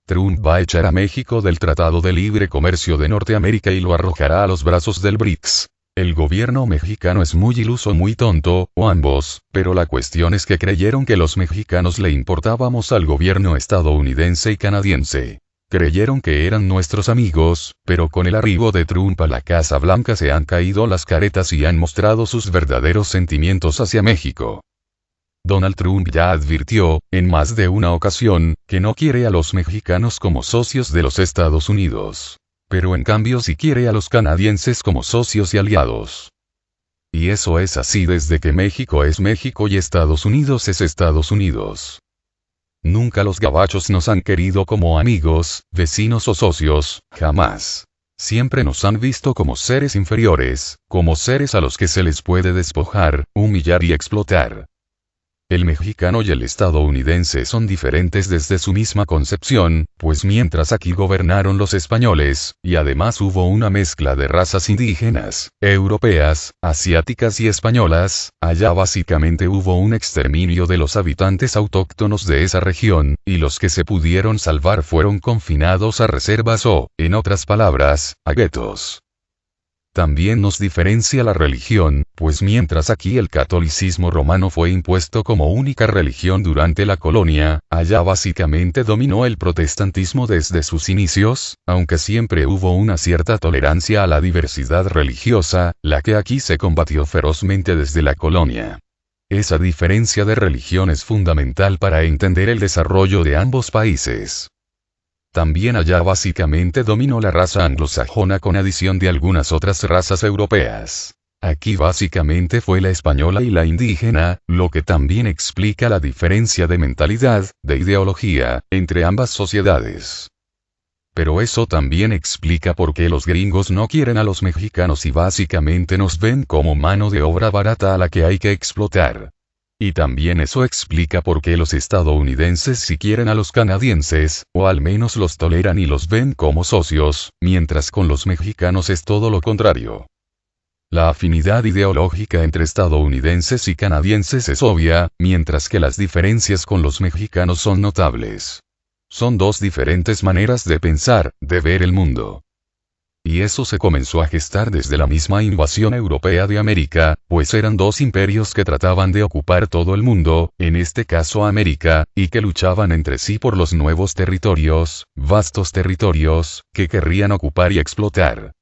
Trump va a echar a México del Tratado de Libre Comercio de Norteamérica y lo arrojará a los brazos del BRICS. El gobierno mexicano es muy iluso, muy tonto, o ambos, pero la cuestión es que creyeron que los mexicanos le importábamos al gobierno estadounidense y canadiense. Creyeron que eran nuestros amigos, pero con el arribo de Trump a la Casa Blanca se han caído las caretas y han mostrado sus verdaderos sentimientos hacia México. Donald Trump ya advirtió, en más de una ocasión, que no quiere a los mexicanos como socios de los Estados Unidos. Pero en cambio sí quiere a los canadienses como socios y aliados. Y eso es así desde que México es México y Estados Unidos es Estados Unidos. Nunca los gabachos nos han querido como amigos, vecinos o socios, jamás. Siempre nos han visto como seres inferiores, como seres a los que se les puede despojar, humillar y explotar. El mexicano y el estadounidense son diferentes desde su misma concepción, pues mientras aquí gobernaron los españoles, y además hubo una mezcla de razas indígenas, europeas, asiáticas y españolas, allá básicamente hubo un exterminio de los habitantes autóctonos de esa región, y los que se pudieron salvar fueron confinados a reservas o, en otras palabras, a guetos. También nos diferencia la religión, pues mientras aquí el catolicismo romano fue impuesto como única religión durante la colonia, allá básicamente dominó el protestantismo desde sus inicios, aunque siempre hubo una cierta tolerancia a la diversidad religiosa, la que aquí se combatió ferozmente desde la colonia. Esa diferencia de religión es fundamental para entender el desarrollo de ambos países. También allá básicamente dominó la raza anglosajona con adición de algunas otras razas europeas. Aquí básicamente fue la española y la indígena, lo que también explica la diferencia de mentalidad, de ideología, entre ambas sociedades. Pero eso también explica por qué los gringos no quieren a los mexicanos y básicamente nos ven como mano de obra barata a la que hay que explotar. Y también eso explica por qué los estadounidenses sí quieren a los canadienses, o al menos los toleran y los ven como socios, mientras con los mexicanos es todo lo contrario. La afinidad ideológica entre estadounidenses y canadienses es obvia, mientras que las diferencias con los mexicanos son notables. Son dos diferentes maneras de pensar, de ver el mundo. Y eso se comenzó a gestar desde la misma invasión europea de América, pues eran dos imperios que trataban de ocupar todo el mundo, en este caso América, y que luchaban entre sí por los nuevos territorios, vastos territorios, que querrían ocupar y explotar.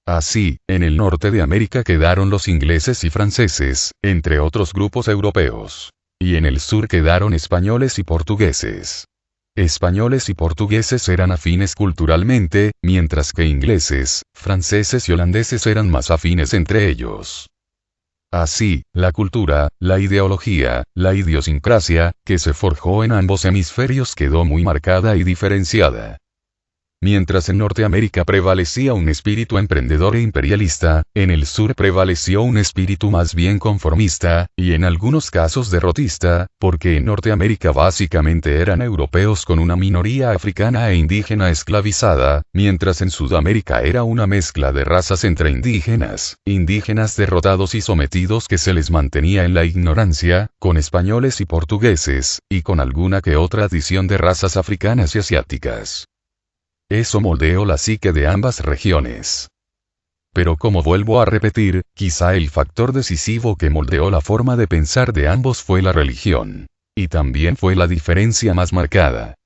Así, en el norte de América quedaron los ingleses y franceses, entre otros grupos europeos. Y en el sur quedaron españoles y portugueses. Españoles y portugueses eran afines culturalmente, mientras que ingleses, franceses y holandeses eran más afines entre ellos. Así, la cultura, la ideología, la idiosincrasia, que se forjó en ambos hemisferios quedó muy marcada y diferenciada. Mientras en Norteamérica prevalecía un espíritu emprendedor e imperialista, en el sur prevaleció un espíritu más bien conformista, y en algunos casos derrotista, porque en Norteamérica básicamente eran europeos con una minoría africana e indígena esclavizada, mientras en Sudamérica era una mezcla de razas entre indígenas derrotados y sometidos que se les mantenía en la ignorancia, con españoles y portugueses, y con alguna que otra adición de razas africanas y asiáticas. Eso moldeó la psique de ambas regiones. Pero como vuelvo a repetir, quizá el factor decisivo que moldeó la forma de pensar de ambos fue la religión. Y también fue la diferencia más marcada.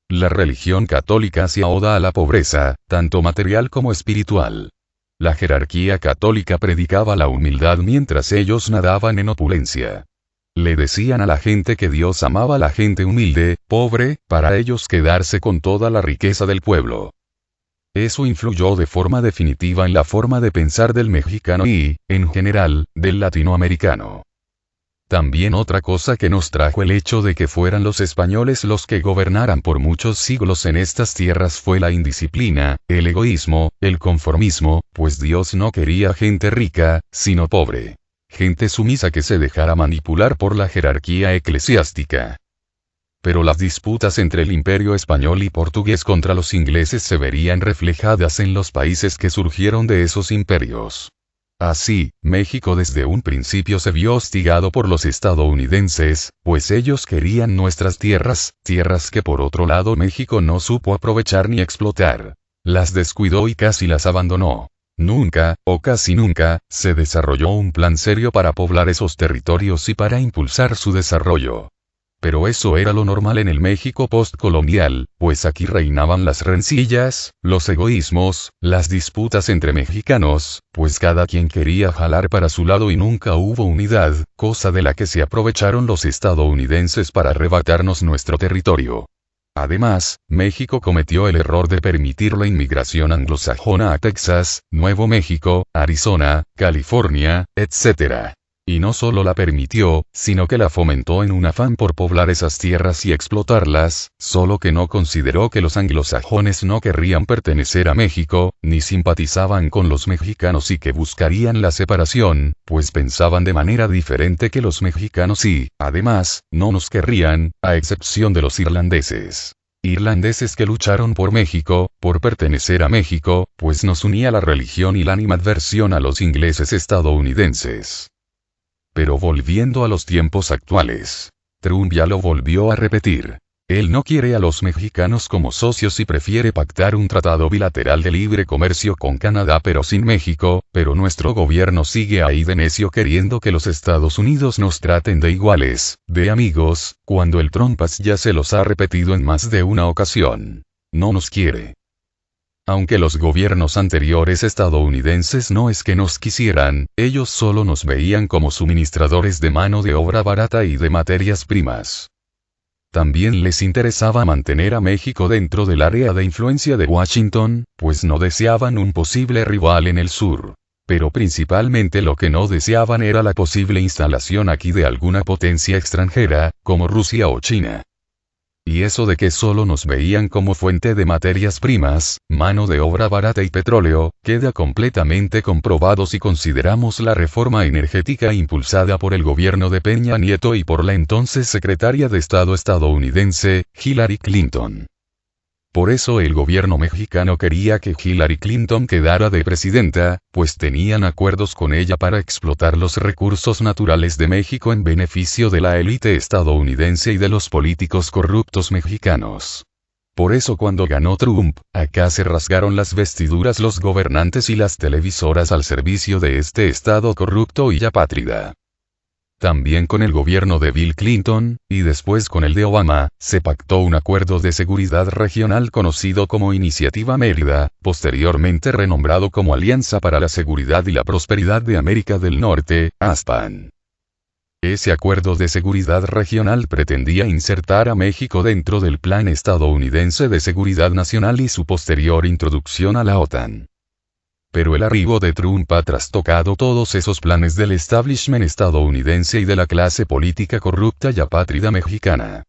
La religión católica hacía oda a la pobreza, tanto material como espiritual. La jerarquía católica predicaba la humildad mientras ellos nadaban en opulencia. Le decían a la gente que Dios amaba a la gente humilde, pobre, para ellos quedarse con toda la riqueza del pueblo. Eso influyó de forma definitiva en la forma de pensar del mexicano y, en general, del latinoamericano. También otra cosa que nos trajo el hecho de que fueran los españoles los que gobernaran por muchos siglos en estas tierras fue la indisciplina, el egoísmo, el conformismo, pues Dios no quería gente rica, sino pobre. Gente sumisa que se dejara manipular por la jerarquía eclesiástica. Pero las disputas entre el imperio español y portugués contra los ingleses se verían reflejadas en los países que surgieron de esos imperios. Así, México desde un principio se vio hostigado por los estadounidenses, pues ellos querían nuestras tierras, tierras que por otro lado México no supo aprovechar ni explotar. Las descuidó y casi las abandonó. Nunca, o casi nunca, se desarrolló un plan serio para poblar esos territorios y para impulsar su desarrollo. Pero eso era lo normal en el México postcolonial, pues aquí reinaban las rencillas, los egoísmos, las disputas entre mexicanos, pues cada quien quería jalar para su lado y nunca hubo unidad, cosa de la que se aprovecharon los estadounidenses para arrebatarnos nuestro territorio. Además, México cometió el error de permitir la inmigración anglosajona a Texas, Nuevo México, Arizona, California, etc. Y no solo la permitió, sino que la fomentó en un afán por poblar esas tierras y explotarlas, solo que no consideró que los anglosajones no querrían pertenecer a México, ni simpatizaban con los mexicanos y que buscarían la separación, pues pensaban de manera diferente que los mexicanos y, además, no nos querrían, a excepción de los irlandeses. Irlandeses que lucharon por México, por pertenecer a México, pues nos unía la religión y la animadversión a los ingleses estadounidenses. Pero volviendo a los tiempos actuales. Trump ya lo volvió a repetir. Él no quiere a los mexicanos como socios y prefiere pactar un tratado bilateral de libre comercio con Canadá pero sin México, pero nuestro gobierno sigue ahí de necio queriendo que los Estados Unidos nos traten de iguales, de amigos, cuando el Trumpas ya se los ha repetido en más de una ocasión. No nos quiere. Aunque los gobiernos anteriores estadounidenses no es que nos quisieran, ellos solo nos veían como suministradores de mano de obra barata y de materias primas. También les interesaba mantener a México dentro del área de influencia de Washington, pues no deseaban un posible rival en el sur. Pero principalmente lo que no deseaban era la posible instalación aquí de alguna potencia extranjera, como Rusia o China. Y eso de que solo nos veían como fuente de materias primas, mano de obra barata y petróleo, queda completamente comprobado si consideramos la reforma energética impulsada por el gobierno de Peña Nieto y por la entonces secretaria de Estado estadounidense, Hillary Clinton. Por eso el gobierno mexicano quería que Hillary Clinton quedara de presidenta, pues tenían acuerdos con ella para explotar los recursos naturales de México en beneficio de la élite estadounidense y de los políticos corruptos mexicanos. Por eso cuando ganó Trump, acá se rasgaron las vestiduras los gobernantes y las televisoras al servicio de este estado corrupto y apátrida. También con el gobierno de Bill Clinton, y después con el de Obama, se pactó un acuerdo de seguridad regional conocido como Iniciativa Mérida, posteriormente renombrado como Alianza para la Seguridad y la Prosperidad de América del Norte, ASPAN. Ese acuerdo de seguridad regional pretendía insertar a México dentro del Plan estadounidense de seguridad nacional y su posterior introducción a la OTAN. Pero el arribo de Trump ha trastocado todos esos planes del establishment estadounidense y de la clase política corrupta y apátrida mexicana.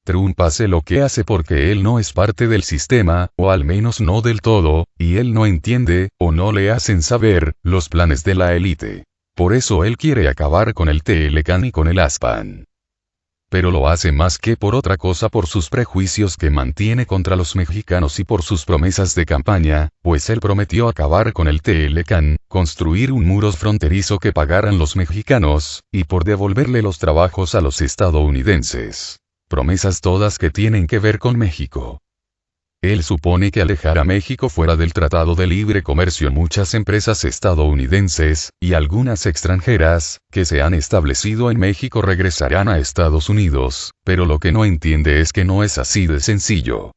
Trump hace lo que hace porque él no es parte del sistema, o al menos no del todo, y él no entiende, o no le hacen saber, los planes de la élite. Por eso él quiere acabar con el TLCAN y con el ASPAN. Pero lo hace más que por otra cosa por sus prejuicios que mantiene contra los mexicanos y por sus promesas de campaña, pues él prometió acabar con el TLCAN, construir un muro fronterizo que pagaran los mexicanos, y por devolverle los trabajos a los estadounidenses. Promesas todas que tienen que ver con México. Él supone que alejar a México fuera del Tratado de Libre Comercio muchas empresas estadounidenses, y algunas extranjeras, que se han establecido en México regresarán a Estados Unidos, pero lo que no entiende es que no es así de sencillo.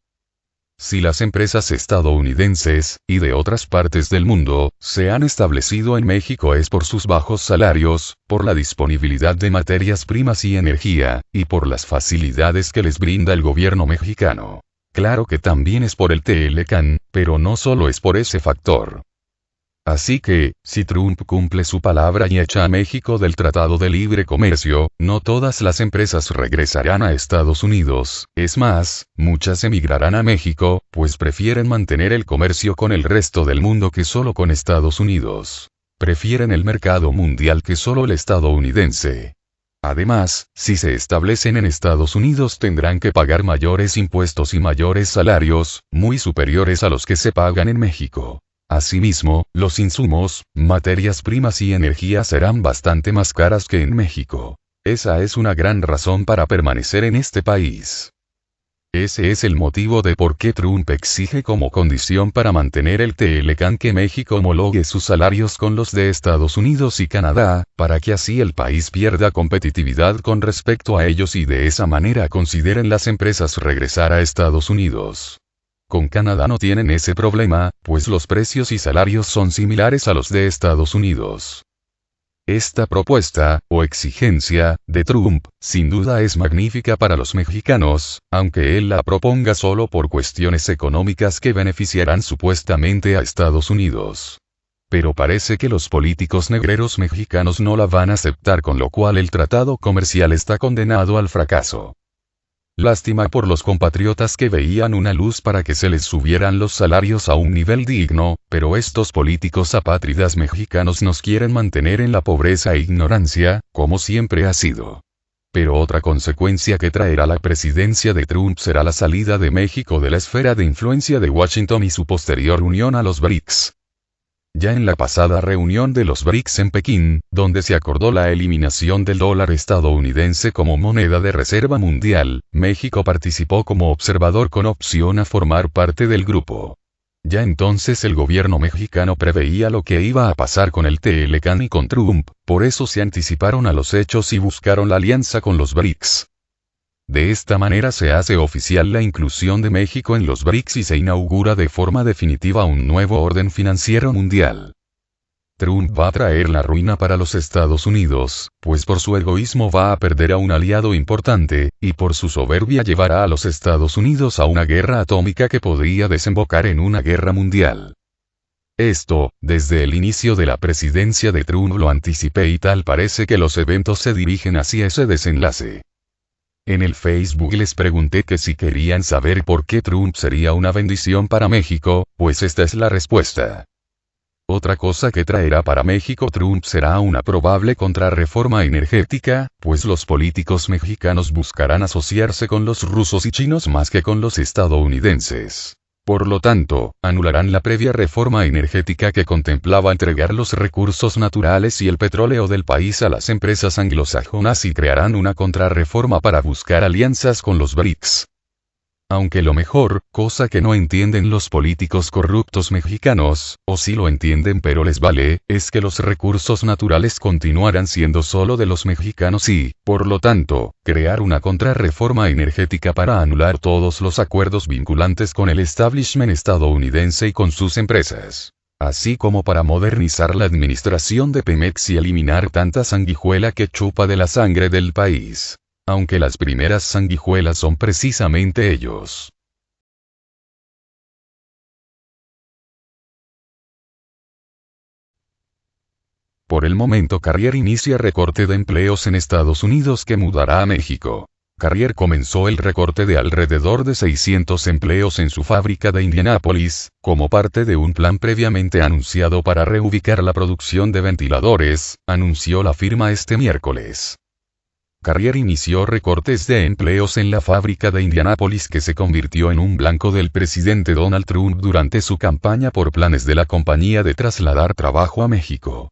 Si las empresas estadounidenses, y de otras partes del mundo, se han establecido en México es por sus bajos salarios, por la disponibilidad de materias primas y energía, y por las facilidades que les brinda el gobierno mexicano. Claro que también es por el TLCAN, pero no solo es por ese factor. Así que, si Trump cumple su palabra y echa a México del Tratado de Libre Comercio, no todas las empresas regresarán a Estados Unidos, es más, muchas emigrarán a México, pues prefieren mantener el comercio con el resto del mundo que solo con Estados Unidos. Prefieren el mercado mundial que solo el estadounidense. Además, si se establecen en Estados Unidos tendrán que pagar mayores impuestos y mayores salarios, muy superiores a los que se pagan en México. Asimismo, los insumos, materias primas y energía serán bastante más caras que en México. Esa es una gran razón para permanecer en este país. Ese es el motivo de por qué Trump exige como condición para mantener el TLCAN que México homologue sus salarios con los de Estados Unidos y Canadá, para que así el país pierda competitividad con respecto a ellos y de esa manera consideren las empresas regresar a Estados Unidos. Con Canadá no tienen ese problema, pues los precios y salarios son similares a los de Estados Unidos. Esta propuesta, o exigencia, de Trump, sin duda es magnífica para los mexicanos, aunque él la proponga solo por cuestiones económicas que beneficiarán supuestamente a Estados Unidos. Pero parece que los políticos negreros mexicanos no la van a aceptar, con lo cual el tratado comercial está condenado al fracaso. Lástima por los compatriotas que veían una luz para que se les subieran los salarios a un nivel digno, pero estos políticos apátridas mexicanos nos quieren mantener en la pobreza e ignorancia, como siempre ha sido. Pero otra consecuencia que traerá la presidencia de Trump será la salida de México de la esfera de influencia de Washington y su posterior unión a los BRICS. Ya en la pasada reunión de los BRICS en Pekín, donde se acordó la eliminación del dólar estadounidense como moneda de reserva mundial, México participó como observador con opción a formar parte del grupo. Ya entonces el gobierno mexicano preveía lo que iba a pasar con el TLCAN y con Trump, por eso se anticiparon a los hechos y buscaron la alianza con los BRICS. De esta manera se hace oficial la inclusión de México en los BRICS y se inaugura de forma definitiva un nuevo orden financiero mundial. Trump va a traer la ruina para los Estados Unidos, pues por su egoísmo va a perder a un aliado importante, y por su soberbia llevará a los Estados Unidos a una guerra atómica que podría desembocar en una guerra mundial. Esto, desde el inicio de la presidencia de Trump lo anticipé y tal parece que los eventos se dirigen hacia ese desenlace. En el Facebook les pregunté que si querían saber por qué Trump sería una bendición para México, pues esta es la respuesta. Otra cosa que traerá para México Trump será una probable contrarreforma energética, pues los políticos mexicanos buscarán asociarse con los rusos y chinos más que con los estadounidenses. Por lo tanto, anularán la previa reforma energética que contemplaba entregar los recursos naturales y el petróleo del país a las empresas anglosajonas y crearán una contrarreforma para buscar alianzas con los BRICS. Aunque lo mejor, cosa que no entienden los políticos corruptos mexicanos, o sí lo entienden pero les vale, es que los recursos naturales continuarán siendo solo de los mexicanos y, por lo tanto, crear una contrarreforma energética para anular todos los acuerdos vinculantes con el establishment estadounidense y con sus empresas. Así como para modernizar la administración de Pemex y eliminar tanta sanguijuela que chupa de la sangre del país. Aunque las primeras sanguijuelas son precisamente ellos. Por el momento Carrier inicia recorte de empleos en Estados Unidos que mudará a México. Carrier comenzó el recorte de alrededor de 600 empleos en su fábrica de Indianápolis, como parte de un plan previamente anunciado para reubicar la producción de ventiladores, anunció la firma este miércoles. Carrier inició recortes de empleos en la fábrica de Indianápolis que se convirtió en un blanco del presidente Donald Trump durante su campaña por planes de la compañía de trasladar trabajo a México.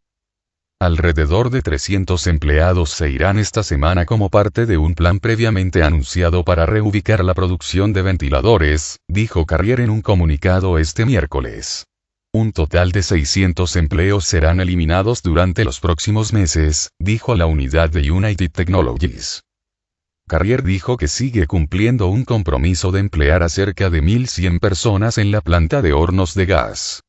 Alrededor de 300 empleados se irán esta semana como parte de un plan previamente anunciado para reubicar la producción de ventiladores, dijo Carrier en un comunicado este miércoles. Un total de 600 empleos serán eliminados durante los próximos meses, dijo la unidad de United Technologies. Carrier dijo que sigue cumpliendo un compromiso de emplear a cerca de 1.100 personas en la planta de hornos de gas.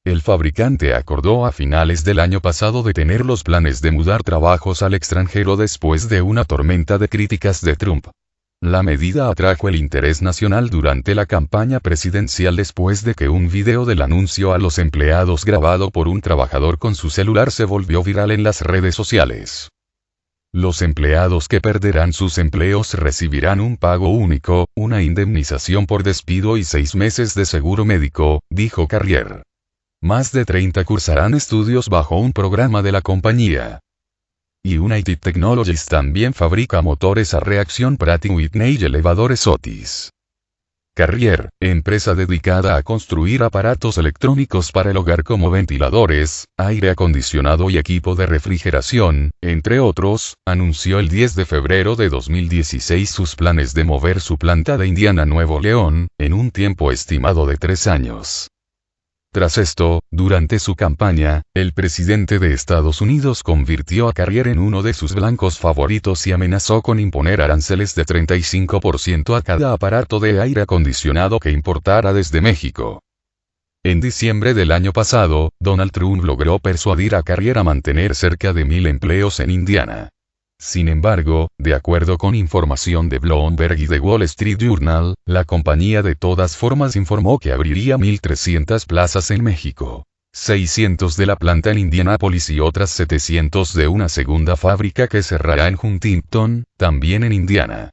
El fabricante acordó a finales del año pasado detener los planes de mudar trabajos al extranjero después de una tormenta de críticas de Trump. La medida atrajo el interés nacional durante la campaña presidencial después de que un video del anuncio a los empleados grabado por un trabajador con su celular se volvió viral en las redes sociales. Los empleados que perderán sus empleos recibirán un pago único, una indemnización por despido y 6 meses de seguro médico, dijo Carrier. Más de 30 cursarán estudios bajo un programa de la compañía. United Technologies también fabrica motores a reacción Pratt & Whitney y elevadores Otis. Carrier, empresa dedicada a construir aparatos electrónicos para el hogar como ventiladores, aire acondicionado y equipo de refrigeración, entre otros, anunció el 10 de febrero de 2016 sus planes de mover su planta de Indiana a Nuevo León, en un tiempo estimado de 3 años. Tras esto, durante su campaña, el presidente de Estados Unidos convirtió a Carrier en uno de sus blancos favoritos y amenazó con imponer aranceles de 35% a cada aparato de aire acondicionado que importara desde México. En diciembre del año pasado, Donald Trump logró persuadir a Carrier a mantener cerca de 1.000 empleos en Indiana. Sin embargo, de acuerdo con información de Bloomberg y The Wall Street Journal, la compañía de todas formas informó que abriría 1.300 plazas en México, 600 de la planta en Indianápolis y otras 700 de una segunda fábrica que cerrará en Huntington, también en Indiana.